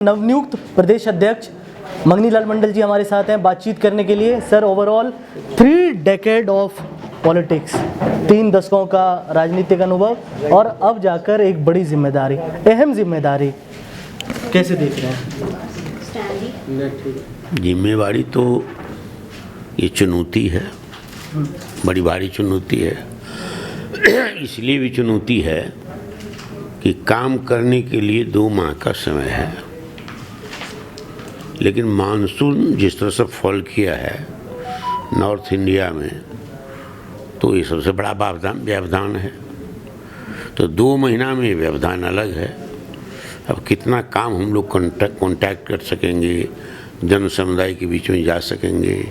नवनियुक्त प्रदेश अध्यक्ष मंगनीलाल मंडल जी हमारे साथ हैं बातचीत करने के लिए। Sir, overall 3 decade of politics, 3 दशकों का राजनीतिक अनुभव और अब जाकर एक बड़ी जिम्मेदारी, अहम जिम्मेदारी, कैसे देख रहे हैं? जिम्मेवारी तो ये चुनौती है, बड़ी भारी चुनौती है। इसलिए भी चुनौती है कि काम करने के लिए 2 माह का समय है, लेकिन मानसून जिस तरह से फॉल किया है नॉर्थ इंडिया में, तो ये सबसे बड़ा व्यवधान है। तो 2 महीना में व्यवधान अलग है। अब कितना काम हम लोग कॉन्टैक्ट कर सकेंगे, जन समुदाय के बीच में जा सकेंगे,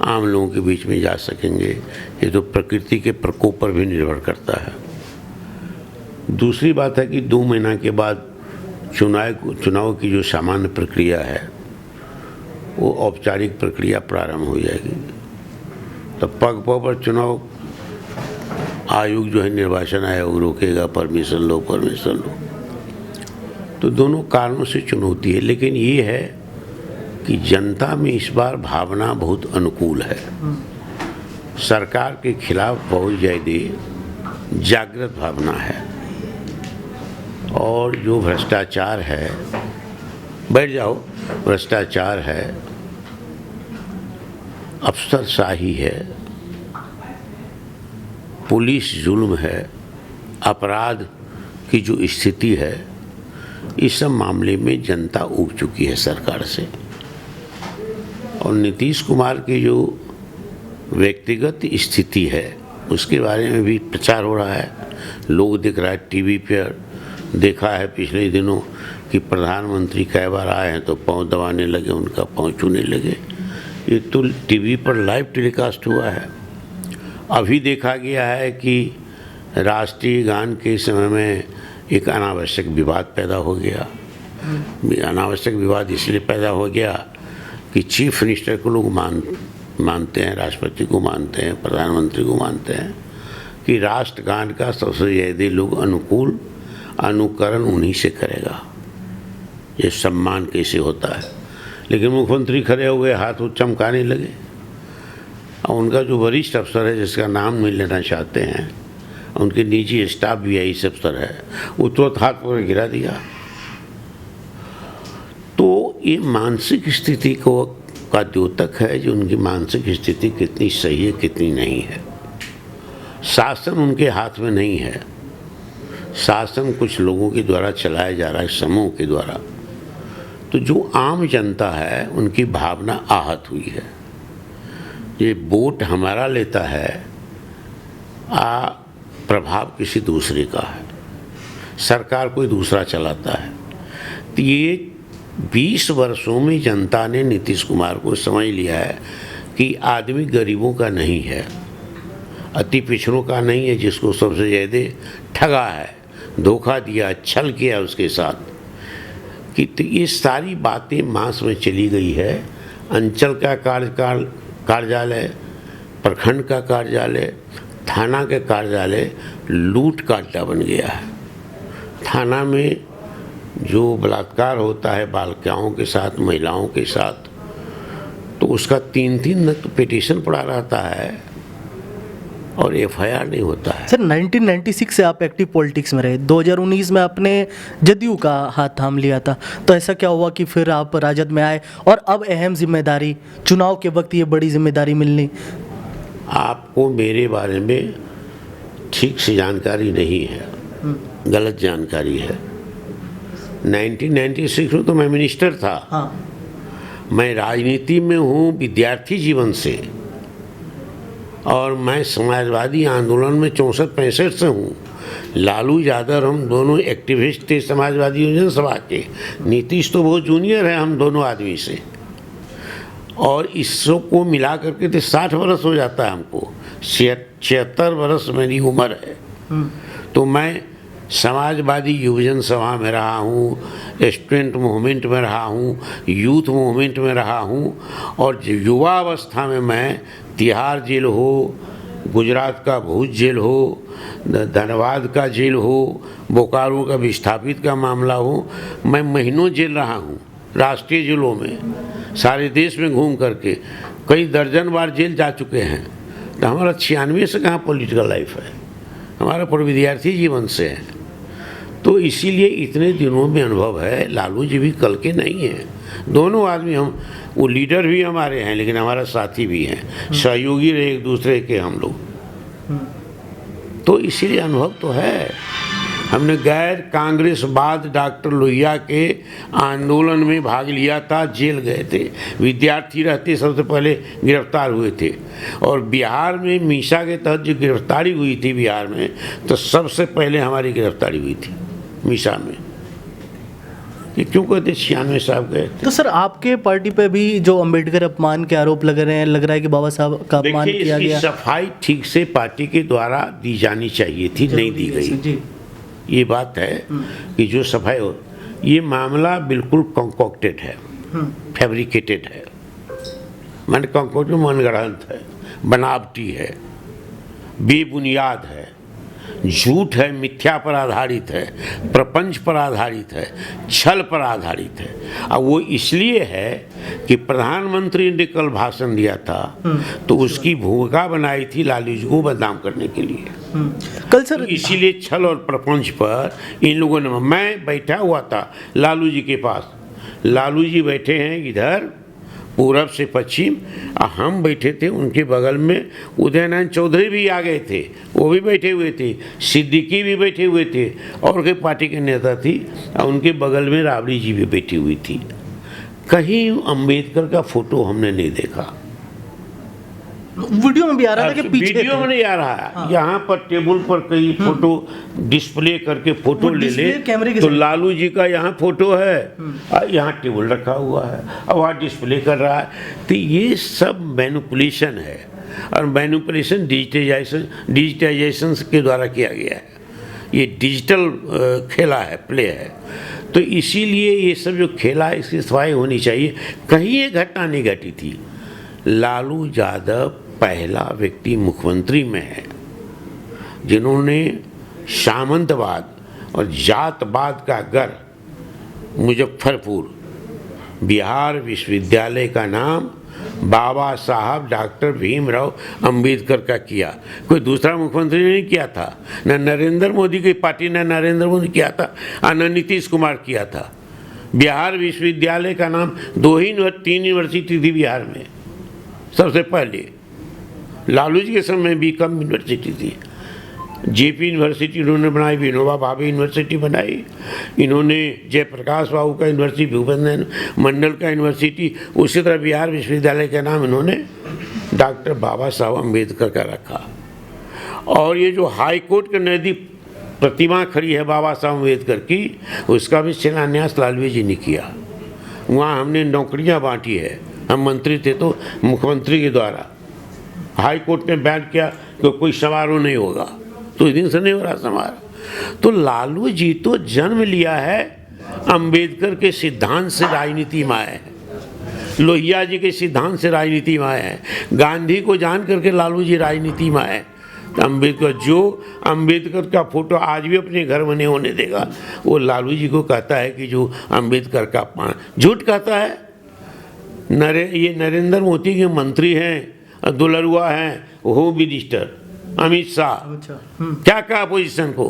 आम लोगों के बीच में जा सकेंगे, ये तो प्रकृति के प्रकोप पर भी निर्भर करता है। दूसरी बात है कि 2 महीना के बाद चुनाव की जो सामान्य प्रक्रिया है वो औपचारिक प्रक्रिया प्रारंभ हो जाएगी। तो पग पर चुनाव आयोग जो है, निर्वाचन आयोग रोकेगा, परमिशन लो। तो दोनों कारणों से चुनौती है, लेकिन ये है कि जनता में इस बार भावना बहुत अनुकूल है। सरकार के खिलाफ बहुत ज़्यादा जागृत भावना है, और जो भ्रष्टाचार है, बैठ जाओ, भ्रष्टाचार है, अफसरशाही है, पुलिस जुल्म है, अपराध की जो स्थिति है, इस सब मामले में जनता ऊब चुकी है सरकार से। और नीतीश कुमार की जो व्यक्तिगत स्थिति है उसके बारे में भी प्रचार हो रहा है। लोग दिख रहा है, टीवी पर देखा है पिछले दिनों कि प्रधानमंत्री कई बार आए हैं तो पाँव दबाने लगे, उनका पाँव छूने लगे। ये तो टीवी पर लाइव टेलीकास्ट हुआ है। अभी देखा गया है कि राष्ट्रीय गान के समय में एक अनावश्यक विवाद पैदा हो गया। अनावश्यक विवाद इसलिए पैदा हो गया कि चीफ मिनिस्टर को लोग मानते हैं, राष्ट्रपति को मानते हैं, प्रधानमंत्री को मानते हैं कि राष्ट्रगान का सबसे ज़्यादा लोग अनुकरण उन्हीं से करेगा। ये सम्मान कैसे होता है, लेकिन मुख्यमंत्री खड़े हो गए, हाथ चमकाने लगे, और उनका जो वरिष्ठ अफसर है जिसका नाम नहीं लेना चाहते हैं, उनके निजी स्टाफ भी IAS अफसर है, वो तुरंत हाथ पर गिरा दिया। तो ये मानसिक स्थिति का द्योतक है जो उनकी मानसिक स्थिति कितनी सही है कितनी नहीं है। शासन उनके हाथ में नहीं है, शासन कुछ लोगों के द्वारा चलाया जा रहा है, समूह के द्वारा। तो जो आम जनता है उनकी भावना आहत हुई है। ये वोट हमारा लेता है, प्रभाव किसी दूसरे का है, सरकार कोई दूसरा चलाता है। तो ये 20 वर्षों में जनता ने नीतीश कुमार को समझ लिया है कि आदमी गरीबों का नहीं है, अति पिछड़ों का नहीं है, जिसको सबसे ज़्यादा ठगा है, धोखा दिया, छल किया उसके साथ। कि तो ये सारी बातें मास में चली गई है। अंचल का कार्यालय, प्रखंड का कार्यालय, थाना के कार्यालय लूट का अड्डा बन गया है। थाना में जो बलात्कार होता है बालिकाओं के साथ, महिलाओं के साथ, तो उसका 3 पिटीशन पड़ा रहता है और FIR नहीं होता है। सर, 1996 से आप एक्टिव पॉलिटिक्स में रहे, 2019 में आपने जदयू का हाथ थाम लिया था, तो ऐसा क्या हुआ कि फिर आप राजद में आए और अब अहम जिम्मेदारी, चुनाव के वक्त ये बड़ी जिम्मेदारी मिलनी? आपको मेरे बारे में ठीक से जानकारी नहीं है, गलत जानकारी है। 1996 में तो मैं मिनिस्टर था। हाँ। मैं राजनीति में हूँ विद्यार्थी जीवन से, और मैं समाजवादी आंदोलन में 64-65 से हूँ। लालू यादव हम दोनों एक्टिविस्ट थे समाजवादी यूनियन सभा के। नीतीश तो बहुत जूनियर है हम दोनों आदमी से, और इसको को मिला करके तो 60 वर्ष हो जाता है हमको। 76 वर्ष मेरी उम्र है। तो मैं समाजवादी युवजन सभा में रहा हूँ, स्टूडेंट मूवमेंट में रहा हूँ, यूथ मूवमेंट में रहा हूँ, और युवा अवस्था में मैं तिहाड़ जेल हो, गुजरात का भूज जेल हो, धनबाद का जेल हो, बोकारो का विस्थापित का मामला हो, मैं महीनों जेल रहा हूँ। राष्ट्रीय जेलों में, सारे देश में घूम करके कई दर्जन बार जेल जा चुके हैं। तो हमारा 96 से कहाँ पॉलिटिकल लाइफ है, हमारा पूरा विद्यार्थी जीवन से है। तो इसीलिए इतने दिनों में अनुभव है। लालू जी भी कल के नहीं हैं, दोनों आदमी हम, वो लीडर भी हमारे हैं लेकिन हमारा साथी भी हैं, सहयोगी रहे एक दूसरे के हम लोग। तो इसीलिए अनुभव तो है। हमने गैर कांग्रेसवाद डॉक्टर लोहिया के आंदोलन में भाग लिया था, जेल गए थे, विद्यार्थी रहते सबसे पहले गिरफ्तार हुए थे। और बिहार में मीसा के तहत जो गिरफ्तारी हुई थी बिहार में, तो सबसे पहले हमारी गिरफ्तारी हुई थी मीसा में। ये क्यों कहते 96 साहब गए थे। तो सर आपके पार्टी पे भी जो अंबेडकर अपमान के आरोप लग रहे हैं, लग रहा है कि बाबा साहब का अपमान किया इसकी गया। सफाई ठीक से पार्टी के द्वारा दी जानी चाहिए थी, नहीं दी गई। जी। ये बात है कि जो सफाई हो, ये मामला बिल्कुल कंकॉक्टेड है, फैब्रिकेटेड है, मन कंकॉक्टेड मनगढ़ंत है, बनावटी है, बेबुनियाद है, झूठ है, मिथ्या पर आधारित है, प्रपंच पर आधारित है, छल पर आधारित है। और वो इसलिए है कि प्रधानमंत्री ने कल भाषण दिया था तो उसकी भूमिका बनाई थी लालू जी को बदनाम करने के लिए। कल सर इसीलिए छल और प्रपंच पर इन लोगों ने, मैं बैठा हुआ था लालू जी के पास, लालू जी बैठे हैं इधर पूरब से पश्चिम, और हम बैठे थे उनके बगल में। उदयनारायण चौधरी भी आ गए थे, वो भी बैठे हुए थे, सिद्दीकी भी बैठे हुए थे, और के पार्टी के नेता थी, और उनके बगल में राबड़ी जी भी बैठी हुई थी। कहीं अंबेडकर का फोटो हमने नहीं देखा। वीडियो में भी आ रहा था कि पीछे वीडियो में नहीं आ रहा है। हाँ। यहाँ पर टेबल पर कई फोटो डिस्प्ले करके फोटो ले ले, तो लालू जी का यहाँ फोटो है, यहाँ टेबल रखा हुआ है और वहाँ डिस्प्ले कर रहा है। तो ये सब मैनिपुलेशन है, और मैनिपुलेशन डिजिटाइजेशन के द्वारा किया गया है। ये डिजिटल खेला है, प्ले है। तो इसीलिए ये सब जो खेला है इसकी सफाई होनी चाहिए। कहीं ये घटना नहीं घटी थी। लालू यादव पहला व्यक्ति मुख्यमंत्री में है जिन्होंने सामंतवाद और जातवाद का घर मुजफ्फरपुर बिहार विश्वविद्यालय का नाम बाबा साहब डॉक्टर भीमराव अंबेडकर का किया। कोई दूसरा मुख्यमंत्री ने नहीं किया था, न नरेंद्र मोदी की पार्टी ने नरेंद्र मोदी किया था, न नीतीश कुमार किया था। बिहार विश्वविद्यालय का नाम 3 यूनिवर्सिटी थी बिहार में। सबसे पहले लालू जी के समय भी कम यूनिवर्सिटी थी। जेपी यूनिवर्सिटी इन्होंने बनाई, विनोबा भावे यूनिवर्सिटी बनाई, इन्होंने जयप्रकाश बाबू का यूनिवर्सिटी, भूपेंद्र मंडल का यूनिवर्सिटी, उसी तरह बिहार विश्वविद्यालय का नाम इन्होंने डॉक्टर बाबा साहब अम्बेडकर का रखा। और ये जो हाई कोर्ट के नज़दीक प्रतिमा खड़ी है बाबा साहब अम्बेडकर की, उसका भी शिलान्यास लालू जी ने किया। वहाँ हमने नौकरियाँ बांटी है, हम मंत्री थे तो मुख्यमंत्री के द्वारा हाई कोर्ट ने बैन किया कि कोई समारोह नहीं होगा, तो इस दिन से नहीं हो रहा समारोह। तो लालू जी तो जन्म लिया है अंबेडकर के सिद्धांत से राजनीति में आए हैं, लोहिया जी के सिद्धांत से राजनीति में आए हैं, गांधी को जान करके लालू जी राजनीति में आए। अंबेडकर जो अंबेडकर का फोटो आज भी अपने घर में नहीं होने देगा, वो लालू जी को कहता है कि जो अंबेडकर का अपमान, झूठ कहता है। ये नरेंद्र मोदी के मंत्री हैं, दुलरुआ हैं, होम मिनिस्टर अमित शाह, क्या कहा अपोजिशन को,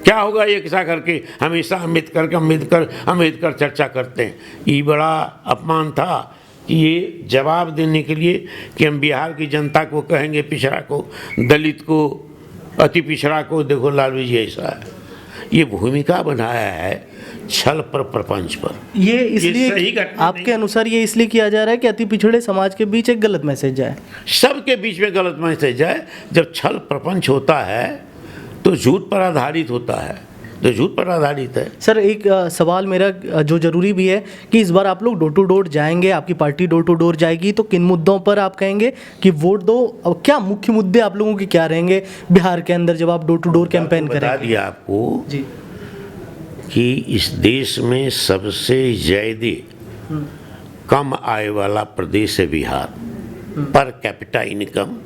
क्या होगा ये ऐसा करके हमेशा अम्बेडकर चर्चा करते हैं। ये बड़ा अपमान था कि ये जवाब देने के लिए कि हम बिहार की जनता को कहेंगे, पिछड़ा को, दलित को, अति पिछड़ा को, देखो लालू जी ऐसा है। ये भूमिका बनाया है छल पर, प्रपंच पर। ये इसलिए आपके अनुसार ये इसलिए किया जा रहा है कि अति पिछड़े समाज के बीच एक गलत मैसेज जाए, सबके बीच में गलत मैसेज जाए। जब छल प्रपंच होता है तो झूठ पर आधारित होता है, तो झूठ पर आधारित है। सर एक सवाल मेरा जो जरूरी भी है कि इस बार आप लोग डोर टू डोर जाएंगे, आपकी पार्टी डोर टू डोर जाएगी, तो किन मुद्दों पर आप कहेंगे कि वोट दो? अब क्या मुख्य मुद्दे आप लोगों के क्या रहेंगे बिहार के अंदर जब आप डोर टू डोर कैंपेन करेंगे? बता दिया आपको जी कि इस देश में सबसे ज़्यादा कम आय वाला प्रदेश है Bihar. Per capita income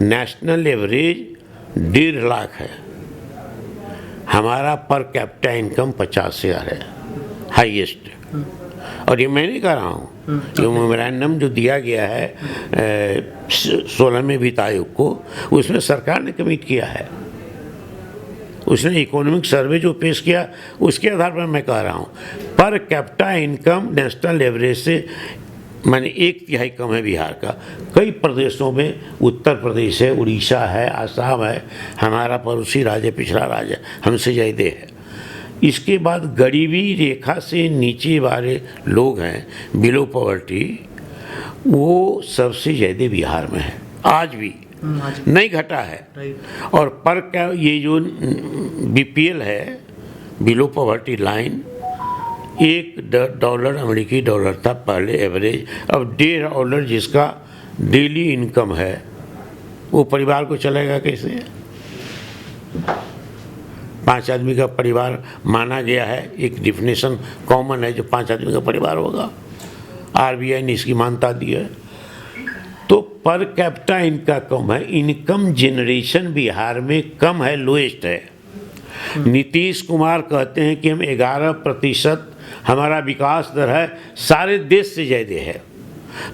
national average 1.5 lakh है, हमारा पर कैपिटा इनकम 50,000 है, हाईएस्ट। और ये मैं नहीं कह रहा हूँ, ये मेमोरेंडम जो दिया गया है 16वें वित्त आयोग को, उसमें सरकार ने कमिट किया है। उसने इकोनॉमिक सर्वे जो पेश किया उसके आधार पर मैं कह रहा हूँ per capita income national average से माने 1/3 कम है बिहार का। कई प्रदेशों में, उत्तर प्रदेश है, उड़ीसा है, आसाम है, हमारा पड़ोसी राज्य, पिछड़ा राज्य, हमसे ज़्यादा है। इसके बाद गरीबी रेखा से नीचे वाले लोग हैं, बिलो पॉवर्टी, वो सबसे ज़्यादा बिहार में है, आज भी नहीं घटा है। और पर क्या ये जो BPL है, बिलो पॉवर्टी लाइन, $1 अमेरिकी डॉलर था पहले एवरेज, अब $1.5 जिसका डेली इनकम है, वो परिवार को चलेगा कैसे? 5 आदमी का परिवार माना गया है, एक डिफिनेशन कॉमन है जो 5 आदमी का परिवार होगा, RBI ने इसकी मान्यता दी है। तो पर कैपिटा इनका कम है, इनकम जनरेशन बिहार में कम है, लोएस्ट है। नीतीश कुमार कहते हैं कि हम 11% हमारा विकास दर है, सारे देश से ज़्यादा है।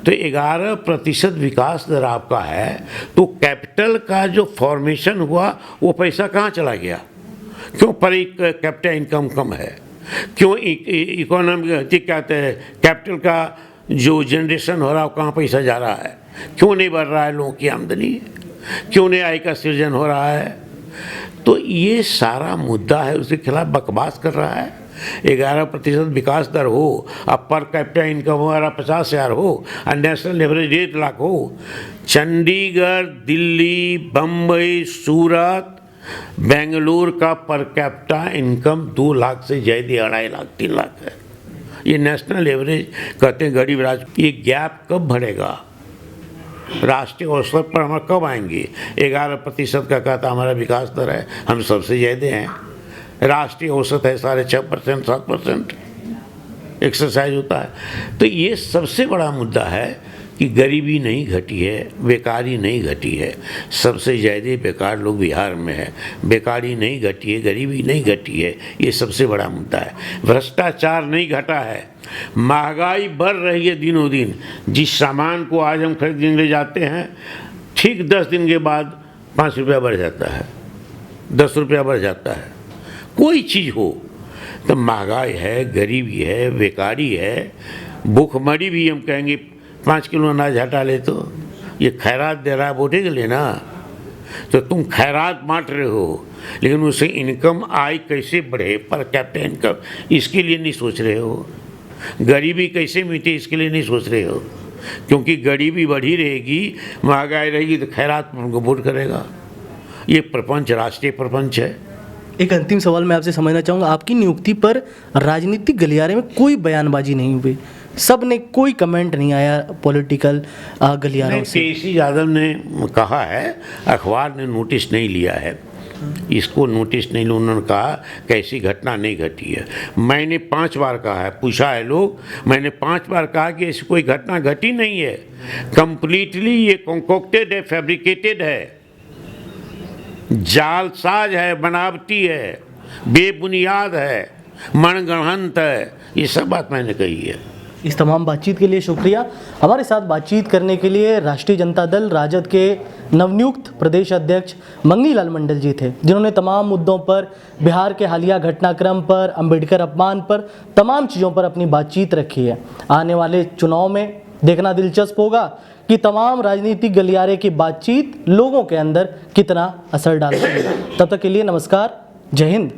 तो 11% विकास दर आपका है, तो कैपिटल का जो फॉर्मेशन हुआ वो पैसा कहाँ चला गया? क्यों पर कैपिटल इनकम कम है? क्यों इकोनॉमिक क्या कहते हैं, कैपिटल का जो जनरेशन हो रहा है कहाँ पैसा जा रहा है? क्यों नहीं बढ़ रहा है लोगों की आमदनी? क्यों नहीं आय का सृजन हो रहा है? तो ये सारा मुद्दा है, उसके खिलाफ बकवास कर रहा है। 11% विकास दर हो, अब पर कैपिटा इनकम हमारा 50,000 हो और नेशनल एवरेज 1 लाख हो। चंडीगढ़, दिल्ली, बम्बई, सूरत, बेंगलुरु का पर कैपिटा इनकम 2 लाख से ज़्यादा, 2.5 लाख 3 लाख है। ये नेशनल एवरेज कहते हैं गरीब राज्य। ये गैप कब बढ़ेगा? राष्ट्रीय औसत पर हम कब आएंगे? 11% का कहता हमारा विकास दर है, हम सबसे ज़्यादा हैं। राष्ट्रीय औसत है 6.5% 7% एक्सरसाइज होता है। तो ये सबसे बड़ा मुद्दा है कि गरीबी नहीं घटी है, बेकारी नहीं घटी है। सबसे ज़्यादा बेकार लोग बिहार में है, बेकारी नहीं घटी है, गरीबी नहीं घटी है, ये सबसे बड़ा मुद्दा है। भ्रष्टाचार नहीं घटा है, महंगाई बढ़ रही है दिनों दिन। जिस सामान को आज हम खरीदने ले जाते हैं, ठीक 10 दिन के बाद 5 रुपया बढ़ जाता है, 10 रुपया बढ़ जाता है। कोई चीज़ हो तो महंगाई है, गरीबी है, बेकारी है, भूखमरी भी हम कहेंगे 5 किलो अनाज हटा ले तो ये खैरात दे रहा है वोटे के लिए ना। तो तुम खैरात बांट रहे हो, लेकिन उससे इनकम आय कैसे बढ़े, पर कैपिटा इनकम, इसके लिए नहीं सोच रहे हो। गरीबी कैसे मिटे, इसके लिए नहीं सोच रहे हो। क्योंकि गरीबी बढ़ी रहेगी, महंगाई रहेगी तो खैरात उनको वोट करेगा। ये प्रपंच राष्ट्रीय प्रपंच है। एक अंतिम सवाल मैं आपसे समझना चाहूँगा, आपकी नियुक्ति पर राजनीतिक गलियारे में कोई बयानबाजी नहीं हुई, सब ने कोई कमेंट नहीं आया पॉलिटिकल गलियारों से? केसी यादव ने कहा है, अखबार ने नोटिस नहीं लिया है, इसको नोटिस नहीं लिया। उन्होंने कहा कि ऐसी घटना नहीं घटी है। मैंने 5 बार कहा है, पूछा है लोग, मैंने 5 बार कहा कि ऐसी कोई घटना घटी नहीं है। कंप्लीटली ये कॉन्कोक्टेड है, फैब्रिकेटेड है, जालसाज है, बनावटी है, बेबुनियाद है, मनगढ़ंत है। ये सब बात मैंने कही है। इस तमाम बातचीत के लिए शुक्रिया। हमारे साथ बातचीत करने के लिए राष्ट्रीय जनता दल राजद के नवनियुक्त प्रदेश अध्यक्ष मंगनी लाल मंडल जी थे, जिन्होंने तमाम मुद्दों पर, बिहार के हालिया घटनाक्रम पर, अंबेडकर अपमान पर, तमाम चीज़ों पर अपनी बातचीत रखी है। आने वाले चुनाव में देखना दिलचस्प होगा कि तमाम राजनीतिक गलियारे की बातचीत लोगों के अंदर कितना असर डालती है। तब तक के लिए नमस्कार, जय हिंद।